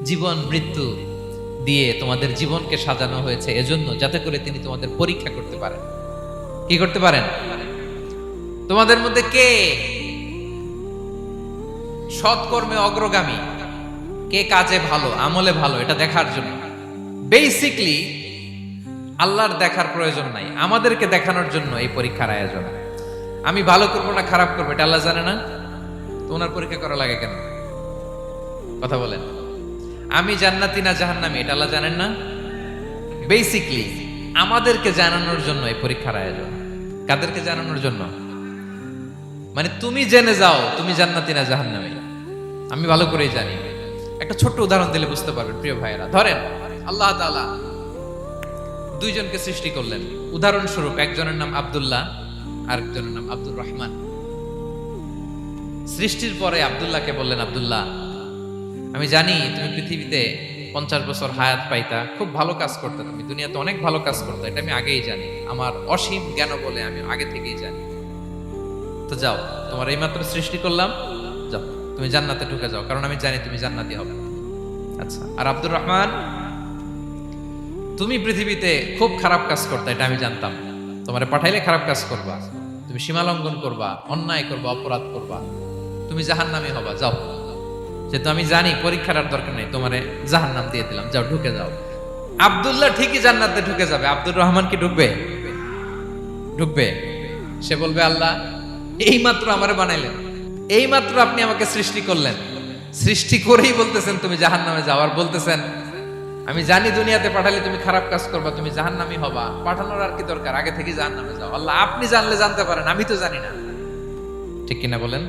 জীবন মৃত্যু দিয়ে তোমাদের জীবনকে সাজানো হয়েছে এজন্য, যাতে করে তিনি তোমাদের পরীক্ষা করতে পারেন। কি করতে পারেন? তোমাদের মধ্যে কে সৎকর্মে অগ্রগামী, কে কাজে ভালো, আমলে ভালো, এটা দেখার জন্য। বেসিকলি আল্লাহর দেখার প্রয়োজন নাই, আমাদেরকে দেখানোর জন্য এই পরীক্ষার আয়োজন। আমি ভালো করবো না খারাপ করবো এটা আল্লাহ জানে না? তো ওনার পরীক্ষা করা লাগে কেন? কথা বলেন। আমি জান্নাতি না জাহান্নামী এটা আল্লাহ জানেন না? বেসিকলি আমাদেরকে জানানোর জন্য এই পরীক্ষার আয়োজন। কাদেরকে জানানোর জন্য? মানে তুমি জেনে যাও তুমি জান্নাতি না জাহান্নামী। আমি ভালো করেই জানি। একটা ছোট্ট উদাহরণ দিলে বুঝতে পারবেন প্রিয় ভাইয়েরা। ধরেন আল্লাহ তাআলা দুইজনকে সৃষ্টি করলেন। উদাহরণস্বরূপ একজনের নাম আব্দুল্লাহ, আরেকজনের নাম আব্দুর রহমান। সৃষ্টির পরে আব্দুল্লাহকে বললেন, আব্দুল্লাহ আমি জানি তুমি পৃথিবীতে 50 বছর হায়াত পাইতা, খুব ভালো কাজ করতে, তুমি দুনিয়াতে অনেক ভালো কাজ করতে, এটা আমি আগেই জানি, আমার অসীম জ্ঞান বলে আমি আগে থেকেই জানি। তো যাও, তোমার এইমাত্র সৃষ্টি করলাম, যাও তুমি জান্নাতে ঢুকে যাও, কারণ আমি জানি তুমি জান্নাতি হবে। আচ্ছা, আর আব্দুর রহমান তুমি পৃথিবীতে খুব খারাপ কাজ করতে, এটা আমি জানতাম, তোমারে পাঠাইলে খারাপ কাজ করবা, তুমি সীমা লঙ্ঘন করবা, অন্যায় করবা, অপরাধ করবা, তুমি জাহান্নামী হবা, যাও। যেহেতু আমি জানি পরীক্ষার আর দরকার নেই, তোমারে জাহান্নাম দিয়ে দিলাম, যাও ঢুকে যাও। আব্দুল্লাহ ঠিকই জান্নাতে ঢুকে যাবে, আব্দুর রহমান কি ঢুকবে? ঢুকবে। সে বলবে, আল্লাহ এইমাত্র আমারে বানাইলেন, এইমাত্র আপনি আমাকে সৃষ্টি করলেন, সৃষ্টি করেই বলতেছেন তুমি জাহান্নামে যাও, আর বলতেছেন আমি জানি দুনিয়াতে পাঠালে তুমি খারাপ কাজ করবা, তুমি জাহান্নামী হবা, পাঠানোর আর কি দরকার, আগে থেকে জাহান্নামে যাও। আল্লাহ আপনি জানলে জানতে পারেন, আমি তো জানি না। ঠিক কিনা বলেন?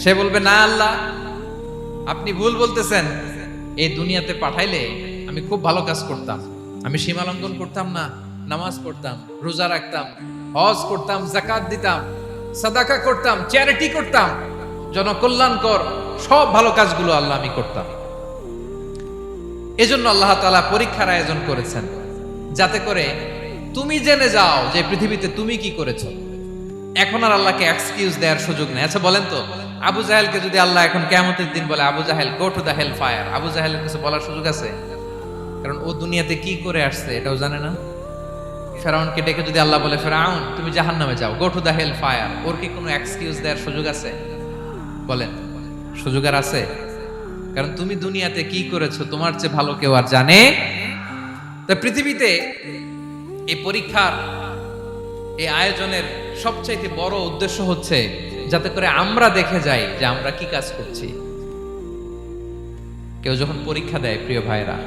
সে বলবে, না আল্লাহ আপনি ভুল বলতেছেন, এই দুনিয়াতে পাঠাইলে আমি খুব ভালো কাজ করতাম, আমি সীমা লঙ্ঘন করতাম না, নামাজ পড়তাম, রোজা রাখতাম, হজ করতাম, যাকাত দিতাম, সাদাকা করতাম, চ্যারিটি করতাম, জনকল্যাণকর সব ভালো কাজগুলো আল্লাহ আমি করতাম। এজন্য আল্লাহ তাআলা পরীক্ষার আয়োজন করেছেন, যাতে করে তুমি জেনে যাও যে পৃথিবীতে তুমি কি করেছো। এখন আর আল্লাহকে এক্সকিউজ দেওয়ার সুযোগ নেই। আচ্ছা বলেন তো, আবু জাহেলকে যদি আল্লাহ এখন কিয়ামতের দিন বলে, Abu Jahl go to the hell fire, Abu জাহেলের কিছু বলার সুযোগ আছে? কারণ ও দুনিয়াতে কি করে আসছে এটাও জানে না। ফেরাউনকে ডেকে যদি আল্লাহ বলে, ফেরাউন তুমি জাহান্নামে যাও, go to the hell fire, ওর কি কোনো এক্সকিউজ দেওয়ার সুযোগ আছে? বলেন, সুযোগ আর আছে? কারণ তুমি দুনিয়াতে কি করেছো তোমার চেয়ে ভালো কেউ আর জানে। তা পৃথিবীতে এই পরীক্ষার এই আয়োজনের সবচাইতে বড় উদ্দেশ্য হচ্ছে যাতে করে আমরা দেখে যাই যে আমরা কি কাজ করছি। কেউ যখন পরীক্ষা দেয় প্রিয় ভাইরা,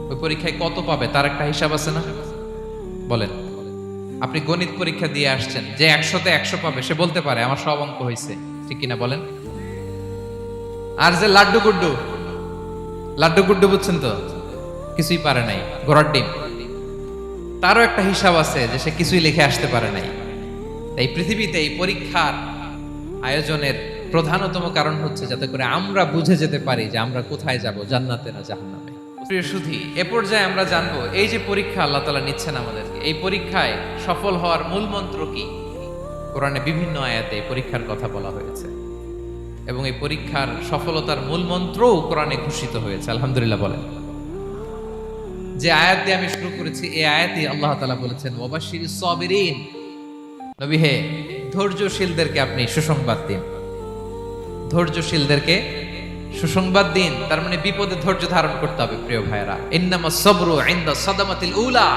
ওই পরীক্ষায় কত পাবে তার একটা হিসাব আছে না? বলেন, আপনি গণিত পরীক্ষা দিয়ে আসছেন, যে 100-তে 100 পাবে সে বলতে পারে আমার সব অঙ্ক হয়েছে, ঠিক কিনা বলেন? আর যে লাড্ডু গুড্ডু বুঝছেন তো, কিছুই পারে নাই, ঘোড়ার ডিম, তারও একটা হিসাব আছে যে সে কিছুই লিখে আসতে পারে নাই। তাই পৃথিবীতে এই পরীক্ষার আয়োজনের প্রধানতম কারণ হচ্ছে যাতে করে আমরা বুঝে যেতে পারি যে আমরা কোথায় যাব, জান্নাতে না জাহান্নামে। প্রিয় সুধী, এ পর্যায়ে আমরা জানবো এই যে পরীক্ষা আল্লাহ তাআলা নিচ্ছেন আমাদেরকে, এই পরীক্ষায় সফল হওয়ার মূল মন্ত্র কি। কোরআনে বিভিন্ন আয়াতে এই পরীক্ষার কথা বলা হয়েছে এবং এই পরীক্ষার সফলতার মূল মন্ত্রও কোরআনে ঘোষিত হয়েছে। আলহামদুলিল্লাহ বলেন। যে আয়াত দিয়ে আমি শুরু করেছি, এই আয়াতে আল্লাহ তাআলা বলেছেন, ওয়াবাশশিরিস সাবিরিন, নবী হে ধৈর্যশীলদেরকে আপনি সুসংবাদ দিন, ধৈর্যশীলদেরকে সুসংবাদ দিন। তার মানে বিপদে ধৈর্য ধারণ করতে হবে প্রিয় ভাইরা। ইন্নামাস সাবরু ইনদা সাদামাতিল উলা।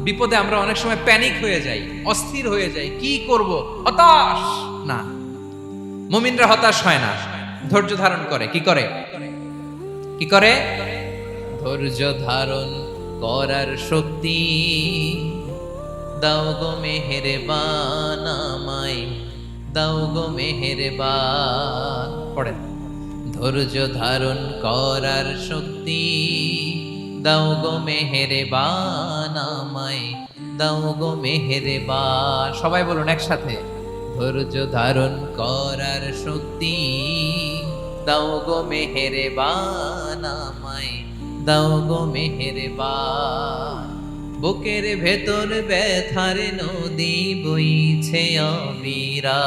বিপদে আমরা অনেক সময় প্যানিক হয়ে যাই, অস্থির হয়ে যাই, কি করব, হতাশ না। মুমিনরা হতাশ হয় না, ধৈর্য ধারণ করে। কি করে? কি করে? ধৈর্য ধারণ করার শক্তি দাও গো মেহেরবান আমায়, দাও গো মেহেরবান। পড়েন, ধৈর্য ধারণ করার শক্তি দাও গো মেহেরবান আমায়, দাও গো মেহেরবান। সবাই বলুন একসাথে, ধৈর্য ধারণ করার শক্তি দাও গো মেহেরবান আমায়, দাও গো মেহেরবান। বুকের ভেতর ব্যথার নদী বইছে অবিরা,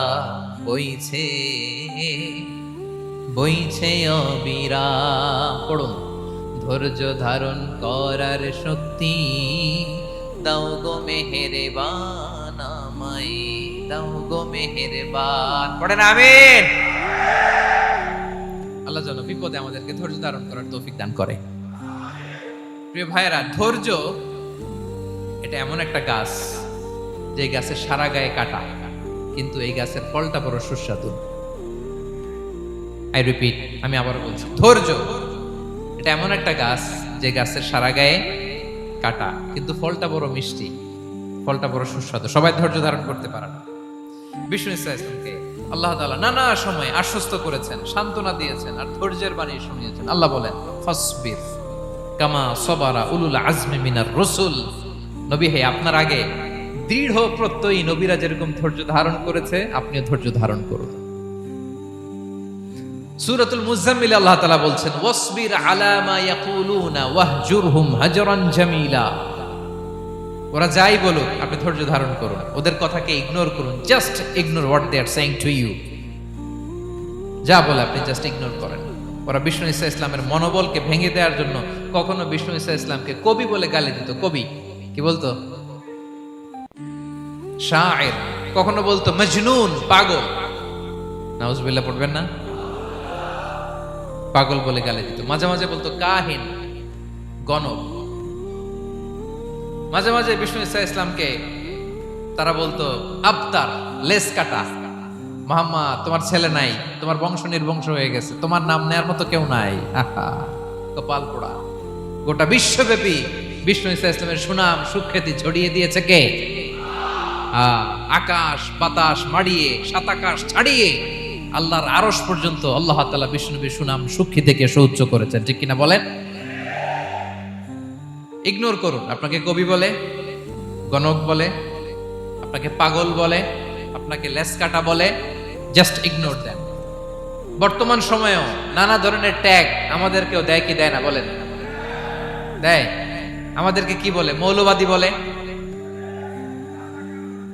বইছে বইছে অবিরাম। পড়ুন। ধৈর্য ধারণ করার শক্তি দাও গো মেহেরবান, আমায় দাও গো মেহেরবান। পড়েন আমিন। আল্লাহ যেন বিপদে আমাদেরকে ধৈর্য ধারণ করার তৌফিক দান করে। প্রিয় ভাইয়েরা, ধৈর্য এটা এমন একটা গাছ যে গাছের সারা গায়ে কাটা, কিন্তু এই গাছের ফলটা বড় সুস্বাদু। আই রিপিট, আমি আবার বলছি, ধৈর্য এটা এমন একটা গাছ যে গাছের সারা গায়ে কাটা, কিন্তু ফলটা বড় মিষ্টি, ফলটা বড় সুস্বাদু। সবাই ধৈর্য ধারণ করতে পারে না। বিষ্ণু ইসলামকে আল্লাহ তাআলা নানা সময় আশ্বস্ত করেছেন, সান্ত্বনা দিয়েছেন, আর ধৈর্যের বাণী শুনিয়েছেন। আল্লাহ বলেন, ফাসবির কামা সবারা উলুল আজমি মিনার রাসূল। নবী হে, আপনার আগে দৃঢ় প্রত্যয়ী নবীরা যেরকম ধৈর্য ধারণ করেছে, আপনিও ধৈর্য ধারণ করুন। সূরাতুল মুজাম্মিল আল্লাহ তাআলা বলছেন, ওয়াসবির আলা মা ইয়াকুলুনা ওয়াহজুরহুম হাজরান জামিলা। ওরা যাই বলুক, আপনি ধৈর্য ধারণ করুন, ওদের কথাকে ইগনোর করুন। Just ignore what they are saying to you. যা বলে আপনি জাস্ট ইগনোর করেন। ওরা বিষ্ণু ঈসা ইসলামের মনোবলকে ভেঙে দেওয়ার জন্য কখনো বিষ্ণু ঈসা ইসলামকে কবি বলে গালি দিত। কবি কি বলতো? শায়ের। কখনো বলতো মজনুন, পাগল। নাউজুবিল্লাহ পড়বেন না? পাগল বলে গালি দিত। মাঝে মাঝে বলতো কাহিন, গণক। মাঝে মাঝে বিষ্ণু ঈসা ইসলামকে তারা বলতো আবতার, লেস কাটা। মুহাম্মদ, তোমার ছেলে নাই, তোমার বংশ নির্বংশ হয়ে গেছে, তোমার নাম নেয়ার মতো কেউ নাই। কপাল পোড়া। গোটা বিশ্বব্যাপী বিষ্ণু ঈসা ইসলামের সুনাম সুখ্যাতি ছড়িয়ে দিয়েছে কে? আকাশ বাতাস মাড়িয়ে, সাত আকাশ ছাড়িয়ে আল্লাহর আরশ পর্যন্ত আল্লাহ তাআলা বিষ্ণু নবীর সুনাম সুখ্যাতিকে সুউচ্চ করেছেন। ঠিক কিনা বলেন? ইগনোর করুন। আপনাকে কবি বলে, গণক বলে, আপনাকে পাগল বলে, আপনাকে লেসকাটা বলে, জাস্ট ইগনোর দেন। বর্তমান সময়েও নানা ধরনের ট্যাগ আমাদেরকেও দেয় কি দেয় না বলেন? দেয়। আমাদেরকে কি বলে? মৌলবাদী বলে,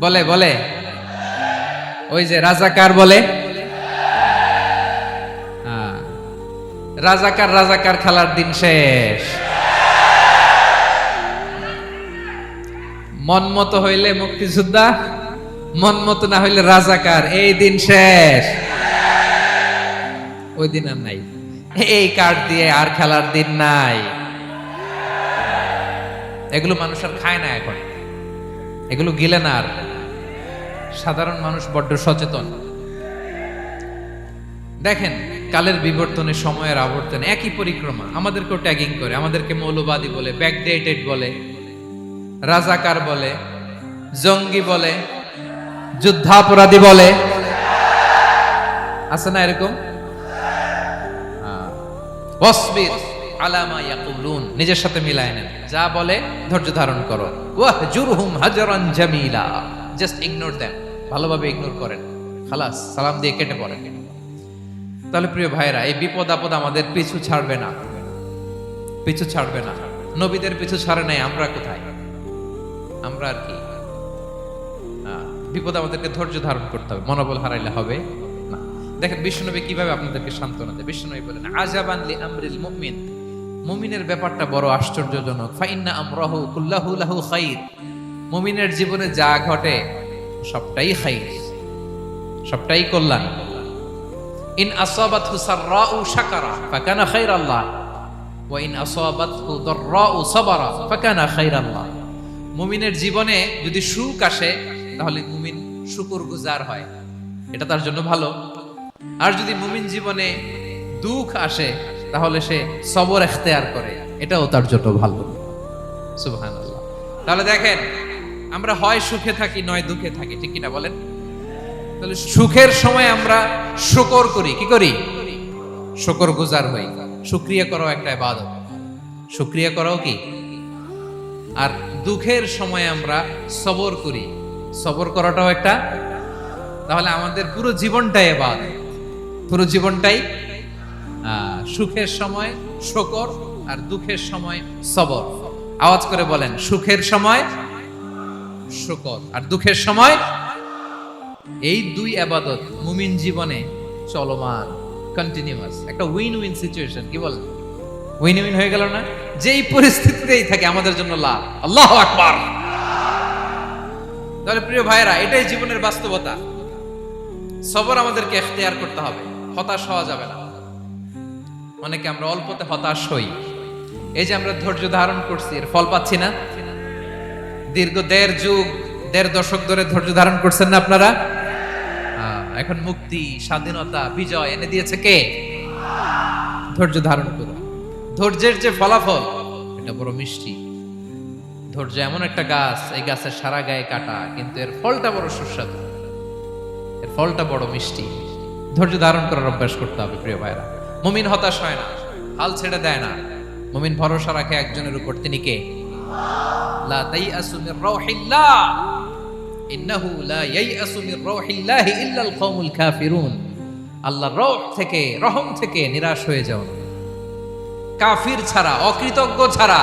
বলে বলে ওই যে রাজাকার বলে। রাজাকার রাজাকার খেলার দিন শেষ। মন মতো হইলে মুক্তিযোদ্ধা, মন মতো না হইলে রাজাকার, এই দিন শেষ। ওই দিন আর নাই। এই কার্ড দিয়ে আর খেলার দিন নাই। এগুলো মানুষ আর খায় না এখন, এগুলো গিলে না আর। সাধারণ মানুষ বড্ড সচেতন। দেখেন, কালের বিবর্তনে, সময়ের আবর্তনে একই পরিক্রমা আমাদেরকেও ট্যাগিং করে। আমাদেরকে মৌলবাদী বলে, ব্যাকডেটেড বলে, রাজাকার বলে, জঙ্গি বলে, যুদ্ধাপরাধী বলে। আছে না এরকম? ওয়াসবির আলা মা ইয়াকুলুন, নিজের সাথে মিলায় নেন। যা বলে ধৈর্য ধারণ করো। ওয়াহজুরহুম হাজরান জামিলা, জাস্ট ইগনোর দেম। ভালোভাবে ইগনোর করেন, খালাস, সালাম দিয়ে কেটে পড়েন। তাহলে প্রিয় ভাইরা, এই বিপদ আপদ আমাদের পিছু ছাড়বে না, পিছু ছাড়বে না। নবীদের পিছু ছাড়ে নাই, আমরা কোথায়? আমরা আর কি? বিপদ আমাদেরকে ধৈর্য ধারণ করতে হবে, মনোবল হারাইলে হবে না। দেখেন বিশ্বনবী কিভাবে আপনাদেরকে সান্ত্বনা দেয়। বিশ্বনবী বলেন, আজাবান লি আমরিল মুমিন, মুমিনের ব্যাপারটা বড় আশ্চর্যজনক। ফাইন্না আমরাহু কুল্লাহু লাহু খাইর, মুমিনের জীবনে যা ঘটে সবটাই খাইর, সবটাই কল্যাণ। ইন আসাবাতহু সাররাউ শাকারা ফাকানা খাইরাল্লাহ ওয়া ইন আসাবাতহু দাররাউ সাবারা ফাকানা খাইরাল্লাহ। মুমিনের জীবনে যদি সুখ আসে তাহলে মুমিন শুকরগুজার হয়, এটা তার জন্য ভালো। আর যদি মুমিন জীবনে দুঃখ আসে তাহলে সে সবর ইখতিয়ার করে, এটাও তার জন্য ভালো। সুবহানাল্লাহ। তাহলে দেখেন, আমরা হয় সুখে থাকি নয় দুঃখে থাকি, ঠিক কিনা বলেন? তাহলে সুখের সময় আমরা শুকর করি, কি করি? শুকরগুজার হই। শুকরিয়া করাও একটা ইবাদত, শুকরিয়া করাও কি? আর দুঃখের সময় আমরা সবর করি, সবর করাটাও একটা। তাহলে আমাদের পুরো জীবনটাই ইবাদত, পুরো জীবনটাই। সুখের সময় শুকর আর দুঃখের সময় সবর। আওয়াজ করে বলেন, সুখের সময় শুকর আর দুঃখের সময়। এই দুই ইবাদত মুমিন জীবনে চলমান, কন্টিনিউয়াস, একটা উইন উইন সিচুয়েশন। কি বলেন? উইন উইন হয়ে গেল না? যেই পরিস্থিতিতেই থাকে আমাদের জন্য লাভ। আল্লাহু আকবার। তাহলে প্রিয় ভাইরা, এটাই জীবনের বাস্তবতা। সবর আমাদেরকে ইখতিয়ার করতে হবে, হতাশ হওয়া যাবে না। অনেকে আমরা অল্পতে হতাশ হই। এই যে আমরা ধৈর্য ধারণ করছি, এর ফল পাচ্ছি না? দীর্ঘ 1.5 যুগ 1.5 দশক ধরে ধৈর্য ধারণ করছেন না আপনারা? এখন মুক্তি, স্বাধীনতা, বিজয় এনে দিয়েছে কে? ধৈর্য ধারণ করুন। ধৈর্যের যে ফলাফল, এটা বড় মিষ্টি। ধৈর্য এমন একটা গাছ, এই গাছের সারা গায়ে কাটা, কিন্তু এর ফলটা বড় সুস্বাদু, এর ফলটা বড় মিষ্টি। ধৈর্য ধারণ করার অভ্যাস করতে হবে প্রিয় ভাইরা। মুমিন হতাশ হয় না, হাল ছেড়ে দেয় না। মুমিন ভরসা রাখে একজনের উপর, তিনি কে? লা তাইআসু মির রাউহিল্লাহ, ইন্নাহু লা ইয়াইআসু মির রাউহিল্লাহি ইল্লাল কওমুল কাফিরুন। আল্লাহর রহ থেকে, রহম থেকে নিরাশ হয়ে যাও না। কাফির ছাড়া, অকৃতজ্ঞ ছাড়া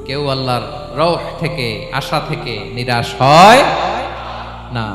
কেউ আল্লাহর রহ থেকে, আশা থেকে নিরাশ হয় না।